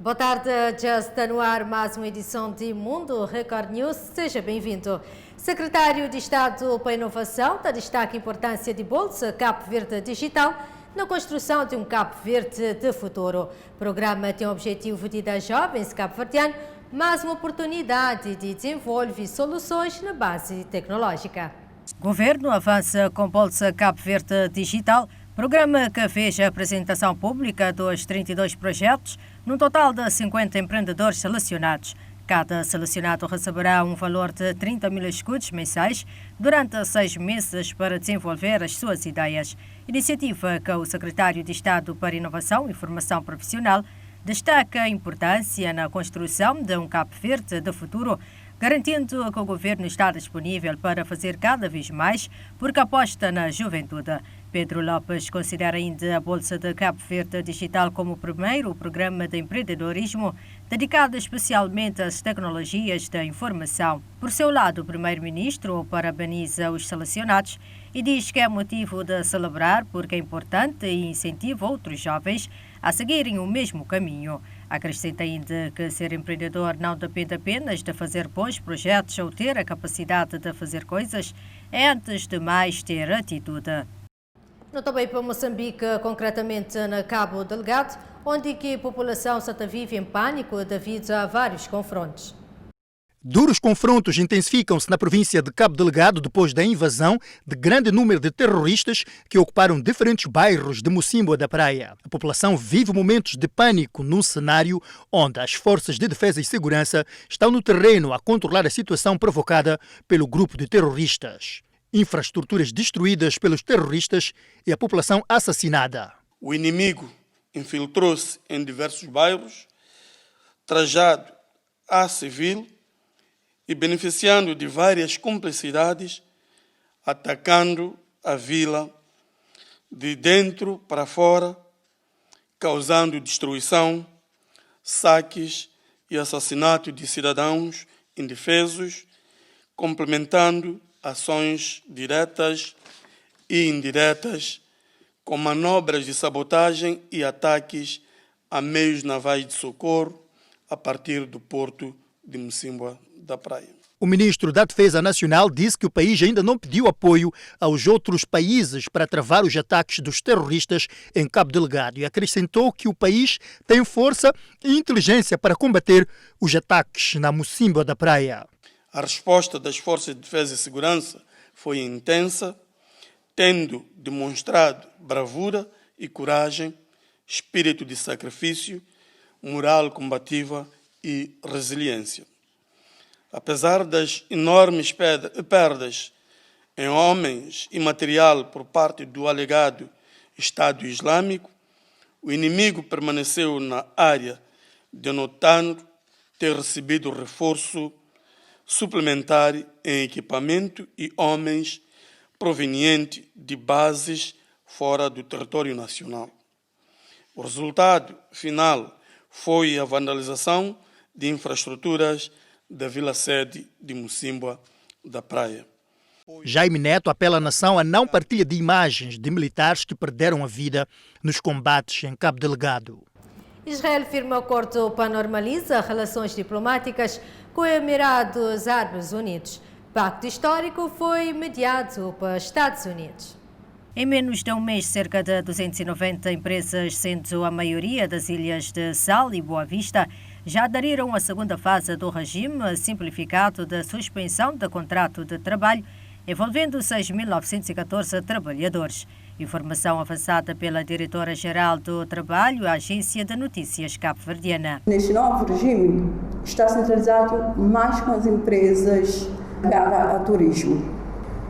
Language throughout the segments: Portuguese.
Boa tarde, já está no ar mais uma edição de Mundo Record News. Seja bem-vindo. Secretário de Estado para a Inovação dá destaque à importância de Bolsa Cabo Verde Digital na construção de um Cabo Verde de futuro. O programa tem o objetivo de dar jovens cabo-verdianos mais uma oportunidade de desenvolver soluções na base tecnológica. O governo avança com Bolsa Cabo Verde Digital, programa que fez a apresentação pública dos 32 projetos, num total de 50 empreendedores selecionados. Cada selecionado receberá um valor de 30 mil escudos mensais durante 6 meses para desenvolver as suas ideias. Iniciativa que o secretário de Estado para Inovação e Formação Profissional destaca a importância na construção de um Cabo Verde de futuro, garantindo que o governo está disponível para fazer cada vez mais porque aposta na juventude. Pedro Lopes considera ainda a Bolsa de Cabo Verde Digital como o primeiro programa de empreendedorismo dedicado especialmente às tecnologias da informação. Por seu lado, o primeiro-ministro parabeniza os selecionados e diz que é motivo de celebrar porque é importante e incentiva outros jovens a seguirem o mesmo caminho. Acrescenta ainda que ser empreendedor não depende apenas de fazer bons projetos ou ter a capacidade de fazer coisas, é antes de mais ter atitude. Não também para Moçambique, concretamente na Cabo Delgado, onde que a população só vive em pânico devido a vários confrontos. Duros confrontos intensificam-se na província de Cabo Delgado depois da invasão de grande número de terroristas que ocuparam diferentes bairros de Mocímboa da Praia. A população vive momentos de pânico num cenário onde as forças de defesa e segurança estão no terreno a controlar a situação provocada pelo grupo de terroristas. Infraestruturas destruídas pelos terroristas e a população assassinada. O inimigo infiltrou-se em diversos bairros, trajado a civil e beneficiando de várias cumplicidades, atacando a vila de dentro para fora, causando destruição, saques e assassinato de cidadãos indefesos, complementando ações diretas e indiretas com manobras de sabotagem e ataques a meios navais de socorro a partir do porto de Mocímboa da Praia. O ministro da Defesa Nacional disse que o país ainda não pediu apoio aos outros países para travar os ataques dos terroristas em Cabo Delgado e acrescentou que o país tem força e inteligência para combater os ataques na Mocímboa da Praia. A resposta das Forças de Defesa e Segurança foi intensa, tendo demonstrado bravura e coragem, espírito de sacrifício, moral combativa e resiliência. Apesar das enormes perdas em homens e material por parte do alegado Estado Islâmico, o inimigo permaneceu na área, denotando ter recebido reforço suplementar em equipamento e homens provenientes de bases fora do território nacional. O resultado final foi a vandalização de infraestruturas da vila-sede de Mocímboa da Praia. Jaime Neto apela à nação a não partilha de imagens de militares que perderam a vida nos combates em Cabo Delgado. Israel firma acordo para normalizar relações diplomáticas com os Emirados Árabes Unidos. O pacto histórico foi mediado pelos Estados Unidos. Em menos de um mês, cerca de 290 empresas, sendo a maioria das ilhas de Sal e Boa Vista, já aderiram à segunda fase do regime simplificado de suspensão de contrato de trabalho, envolvendo 6.914 trabalhadores. Informação avançada pela Diretora-Geral do Trabalho, a Agência de Notícias Cabo-Verdiana. Neste novo regime está centralizado mais com as empresas ligadas ao turismo,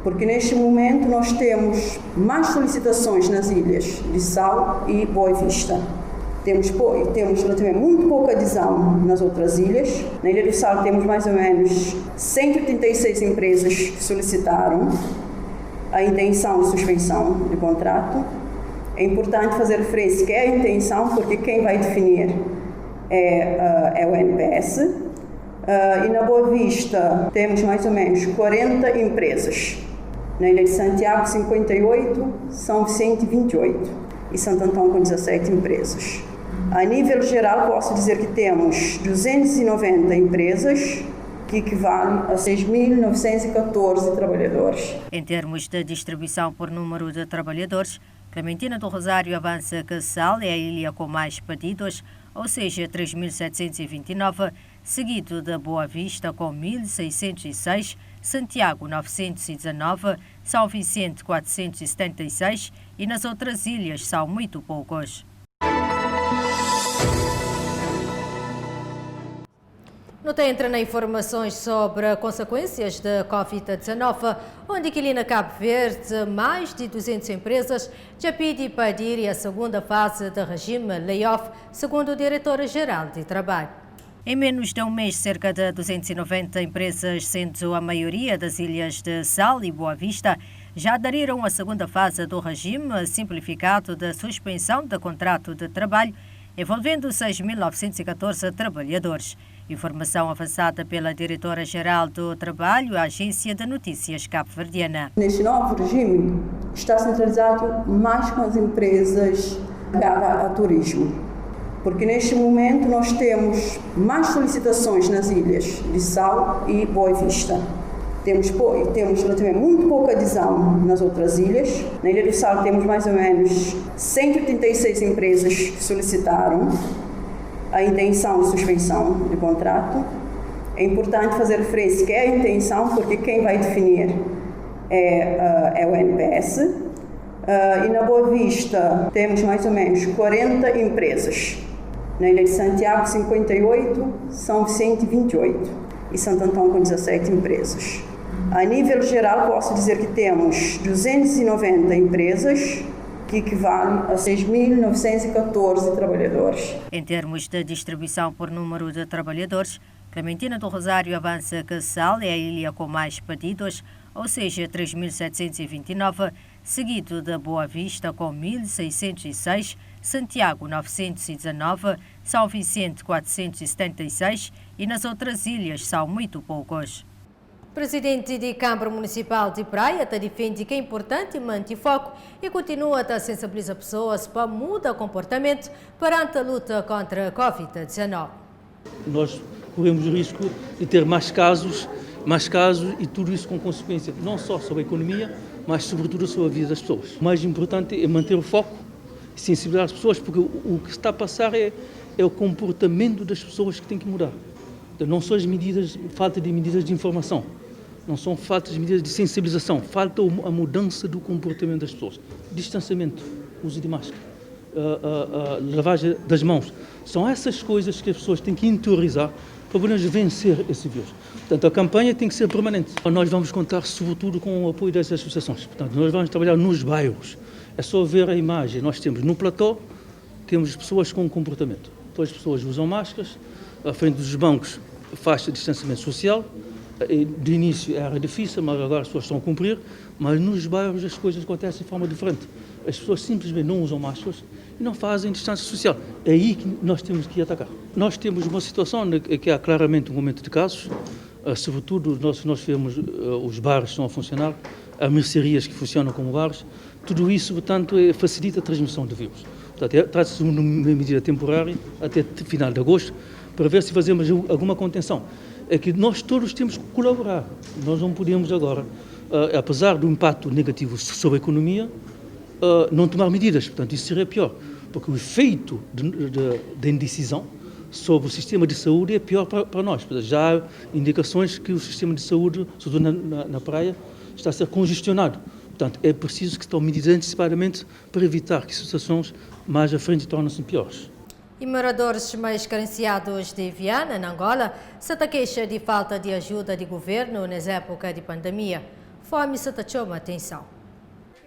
porque neste momento nós temos mais solicitações nas ilhas de Sal e Boa Vista. Temos relativamente muito pouca adesão nas outras ilhas. Na Ilha do Sal temos mais ou menos 136 empresas que solicitaram a intenção de suspensão de contrato. É importante fazer referência que é a intenção, porque quem vai definir é o NPS. E na Boa Vista temos mais ou menos 40 empresas. Na Ilha de Santiago, 58, São Vicente, 28 e Santo Antão com 17 empresas. A nível geral, posso dizer que temos 290 empresas, que equivale a 6.914 trabalhadores. Em termos de distribuição por número de trabalhadores, Clementina do Rosário avança que Sal é a ilha com mais pedidos, ou seja, 3.729, seguido da Boa Vista com 1.606, Santiago 919, São Vicente 476 e nas outras ilhas são muito poucos. Nota entra nas informações sobre consequências da Covid-19, onde aqui na Cabo Verde, mais de 200 empresas já pedem para aderir à segunda fase do regime layoff, segundo o diretor-geral de Trabalho. Em menos de um mês, cerca de 290 empresas, sendo a maioria das ilhas de Sal e Boa Vista, já aderiram à segunda fase do regime simplificado de suspensão de contrato de trabalho, envolvendo 6.914 trabalhadores. Informação avançada pela Diretora-Geral do Trabalho, a Agência de Notícias Cabo-Verdiana. Neste novo regime, está centralizado mais com as empresas ligadas ao turismo, porque neste momento nós temos mais solicitações nas ilhas de Sal e Boa Vista. Temos relativamente muito pouca adesão nas outras ilhas. Na Ilha do Sal temos mais ou menos 136 empresas que solicitaram a intenção de suspensão de contrato. É importante fazer referência que é a intenção, porque quem vai definir é o NPS. E na Boa Vista temos mais ou menos 40 empresas. Na Ilha de Santiago, 58, São Vicente, 28 e Santo Antão com 17 empresas. A nível geral, posso dizer que temos 290 empresas, que equivale a 6.914 trabalhadores. Em termos de distribuição por número de trabalhadores, Clementina do Rosário avança que Sal é a ilha com mais pedidos, ou seja, 3.729, seguido da Boa Vista com 1.606, Santiago 919, São Vicente 476 e nas outras ilhas são muito poucos. O presidente da Câmara Municipal de Praia defende que é importante manter foco e continua a sensibilizar pessoas para mudar comportamento perante a luta contra a Covid-19. Nós corremos o risco de ter mais casos e tudo isso com consequência não só sobre a economia, mas sobretudo sobre a vida das pessoas. O mais importante é manter o foco e sensibilizar as pessoas, porque o que está a passar é o comportamento das pessoas que tem que mudar. Então, não são as medidas, falta de medidas de informação, não são falta de medidas de sensibilização, falta a mudança do comportamento das pessoas. Distanciamento, uso de máscara, lavagem das mãos. São essas coisas que as pessoas têm que interiorizar para podermos vencer esse vírus. Portanto, a campanha tem que ser permanente. Nós vamos contar, sobretudo, com o apoio das associações. Portanto, nós vamos trabalhar nos bairros. É só ver a imagem. Nós temos no platô, temos pessoas com comportamento. Depois as pessoas usam máscaras, à frente dos bancos faixa de distanciamento social. De início era difícil, mas agora as pessoas estão a cumprir. Mas nos bairros as coisas acontecem de forma diferente. As pessoas simplesmente não usam máscaras e não fazem distância social. É aí que nós temos que atacar. Nós temos uma situação em que há claramente um aumento de casos, sobretudo nós vemos os bares estão a funcionar, há mercearias que funcionam como bares. Tudo isso, portanto, facilita a transmissão do vírus. Trata-se de uma medida temporária até final de agosto, para ver se fazemos alguma contenção. É que nós todos temos que colaborar. Nós não podemos agora, apesar do impacto negativo sobre a economia, não tomar medidas. Portanto, isso seria pior, porque o efeito da indecisão sobre o sistema de saúde é pior para nós. Já há indicações que o sistema de saúde, sobretudo na praia, está a ser congestionado. Portanto, é preciso que se tomem medidas antecipadamente para evitar que situações mais à frente tornem-se piores. E moradores mais carenciados de Viana, na Angola, se queixa de falta de ajuda de governo nessa época de pandemia. Fome se chama atenção.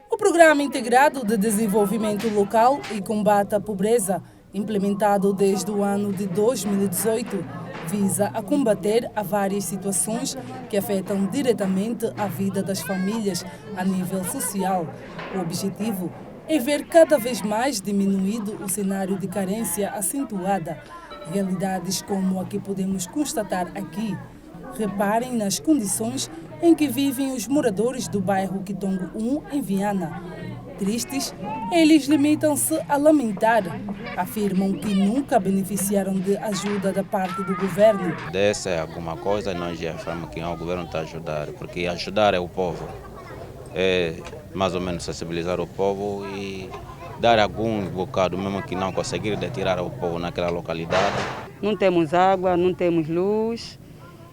O Programa Integrado de Desenvolvimento Local e Combate à Pobreza, implementado desde o ano de 2018, visa a combater a várias situações que afetam diretamente a vida das famílias a nível social. O objetivo é ver cada vez mais diminuído o cenário de carência acentuada, realidades como a que podemos constatar aqui. Reparem nas condições em que vivem os moradores do bairro Quitongo 1, em Viana. Tristes, eles limitam-se a lamentar. Afirmam que nunca beneficiaram de ajuda da parte do governo. Dessa é alguma coisa, nós já falamos que o governo está a ajudar, porque ajudar é o povo. É mais ou menos sensibilizar o povo e dar algum bocado, mesmo que não conseguir retirar o povo naquela localidade. Não temos água, não temos luz,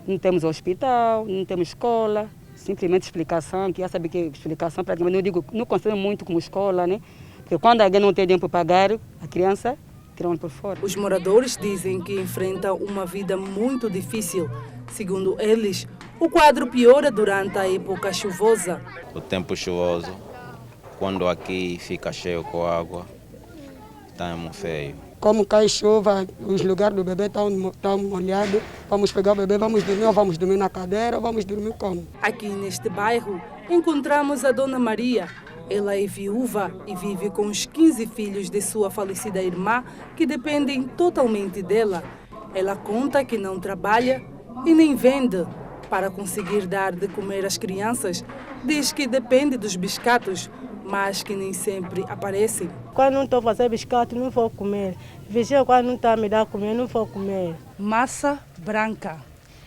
não temos hospital, não temos escola. Simplesmente explicação, que já sabe que explicação, praticamente não digo, não considero muito como escola, né? Porque quando alguém não tem dinheiro para pagar, a criança tiram por fora. Os moradores dizem que enfrentam uma vida muito difícil. Segundo eles, o quadro piora durante a época chuvosa. O tempo chuvoso, quando aqui fica cheio com água, está muito feio. Como cai chuva, os lugares do bebê estão molhados, vamos pegar o bebê, vamos dormir, ou vamos dormir na cadeira, ou vamos dormir como? Aqui neste bairro, encontramos a Dona Maria. Ela é viúva e vive com os 15 filhos de sua falecida irmã, que dependem totalmente dela. Ela conta que não trabalha e nem vende. Para conseguir dar de comer às crianças, diz que depende dos biscatos, mas que nem sempre aparecem. Quando não estou fazendo biscoito, não vou comer. Vigia, quando não está a me dar comer, não vou comer. Massa branca.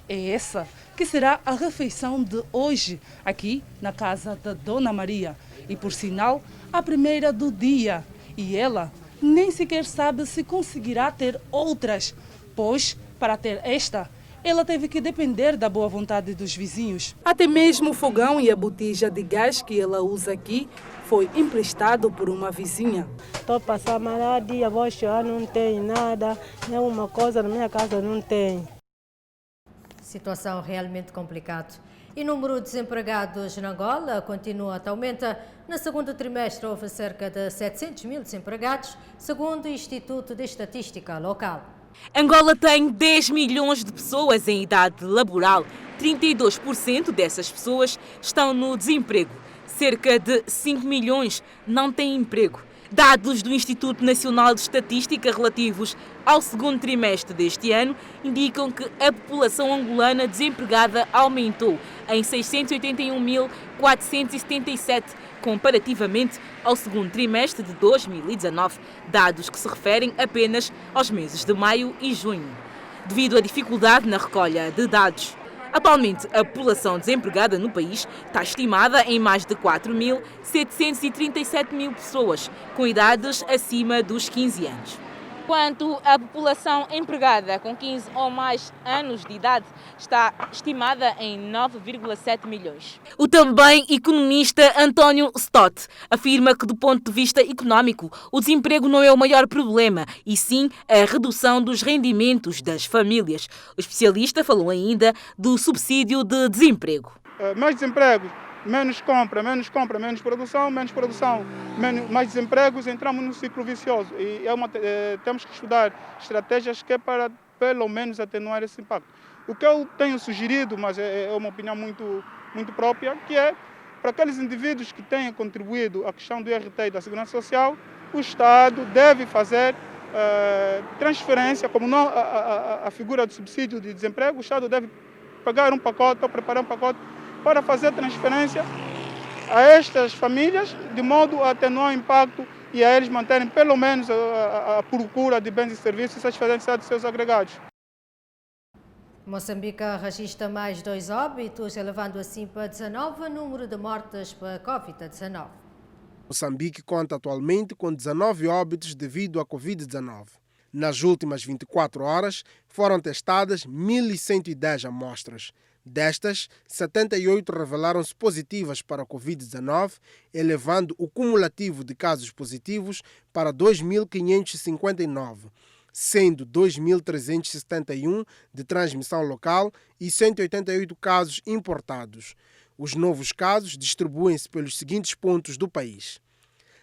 É essa que será a refeição de hoje, aqui na casa da Dona Maria. E, por sinal, a primeira do dia. E ela nem sequer sabe se conseguirá ter outras, pois, para ter esta, ela teve que depender da boa vontade dos vizinhos. Até mesmo o fogão e a botija de gás que ela usa aqui foi emprestado por uma vizinha. Estou passando malaria, vou chorar, não tem nada, nenhuma coisa na minha casa não tem. Situação realmente complicada. E o número de desempregados na Angola continua a aumentar. No segundo trimestre houve cerca de 700 mil desempregados, segundo o Instituto de Estatística Local. Angola tem 10 milhões de pessoas em idade laboral. 32% dessas pessoas estão no desemprego. Cerca de 5 milhões não têm emprego. Dados do Instituto Nacional de Estatística relativos ao segundo trimestre deste ano indicam que a população angolana desempregada aumentou em 681.477, comparativamente ao segundo trimestre de 2019, dados que se referem apenas aos meses de maio e junho. Devido à dificuldade na recolha de dados, atualmente a população desempregada no país está estimada em mais de 4.737 mil pessoas, com idades acima dos 15 anos. Quanto à população empregada com 15 ou mais anos de idade, está estimada em 9,7 milhões. O também economista António Stott afirma que, do ponto de vista económico, o desemprego não é o maior problema, e sim a redução dos rendimentos das famílias. O especialista falou ainda do subsídio de desemprego. Mais desemprego, menos compra, menos produção, mais desempregos, entramos num ciclo vicioso. E temos que estudar estratégias que é para, pelo menos, atenuar esse impacto. O que eu tenho sugerido, mas é uma opinião muito própria, que é para aqueles indivíduos que tenham contribuído à questão do IRT e da Segurança Social, o Estado deve fazer transferência, como não a figura do subsídio de desemprego, o Estado deve pagar um pacote ou preparar um pacote para fazer transferência a estas famílias, de modo a atenuar o impacto e a eles manterem pelo menos a procura de bens e serviços e satisfazer a necessidade de seus agregados. Moçambique registra mais 2 óbitos, elevando assim para 19 o número de mortes por Covid-19. Moçambique conta atualmente com 19 óbitos devido à Covid-19. Nas últimas 24 horas foram testadas 1.110 amostras. Destas, 78 revelaram-se positivas para a Covid-19, elevando o cumulativo de casos positivos para 2.559, sendo 2.371 de transmissão local e 188 casos importados. Os novos casos distribuem-se pelos seguintes pontos do país: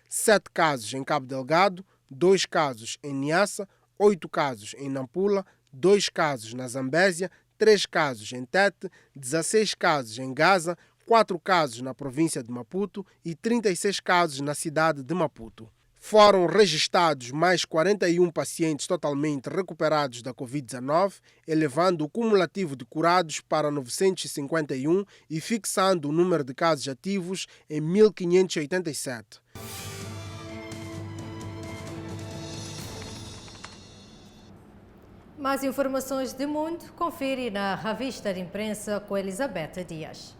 7 casos em Cabo Delgado, 2 casos em Niassa, 8 casos em Nampula, 2 casos na Zambésia, 3 casos em Tete, 16 casos em Gaza, 4 casos na província de Maputo e 36 casos na cidade de Maputo. Foram registrados mais 41 pacientes totalmente recuperados da Covid-19, elevando o cumulativo de curados para 951 e fixando o número de casos ativos em 1.587. Mais informações do mundo, confere na revista de imprensa com Elizabeth Dias.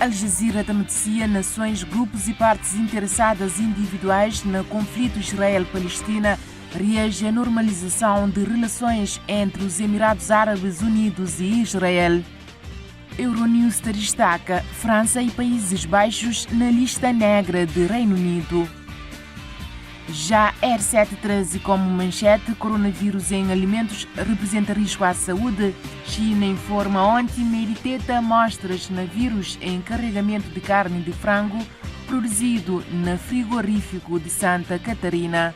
Al Jazeera da noticia nações, grupos e partes interessadas individuais no conflito Israel-Palestina reage à normalização de relações entre os Emirados Árabes Unidos e Israel. Euronews destaca França e Países Baixos na lista negra de Reino Unido. Já R713 como manchete, coronavírus em alimentos representa risco à saúde. China informa ontem, Meriteta amostras na vírus em carregamento de carne de frango produzido na frigorífico de Santa Catarina.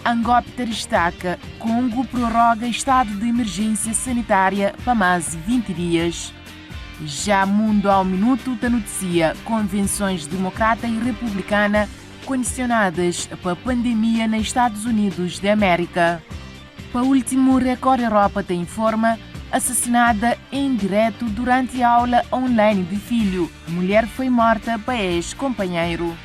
Angopta destaca, Congo prorroga estado de emergência sanitária para mais 20 dias. Já Mundo ao Minuto da noticia, convenções democrata e republicana condicionadas para a pandemia nos Estados Unidos da América. Para último, Record Europa te informa, assassinada em direto durante a aula online de filho. Mulher foi morta para ex-companheiro.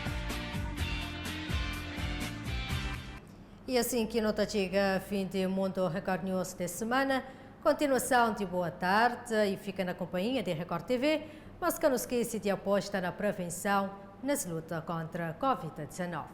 E assim que nota chega, fim de Mundo Record News de semana. Continuação de boa tarde e fica na companhia de Record TV, mas que não esqueça de apostar na prevenção nas lutas contra a Covid-19.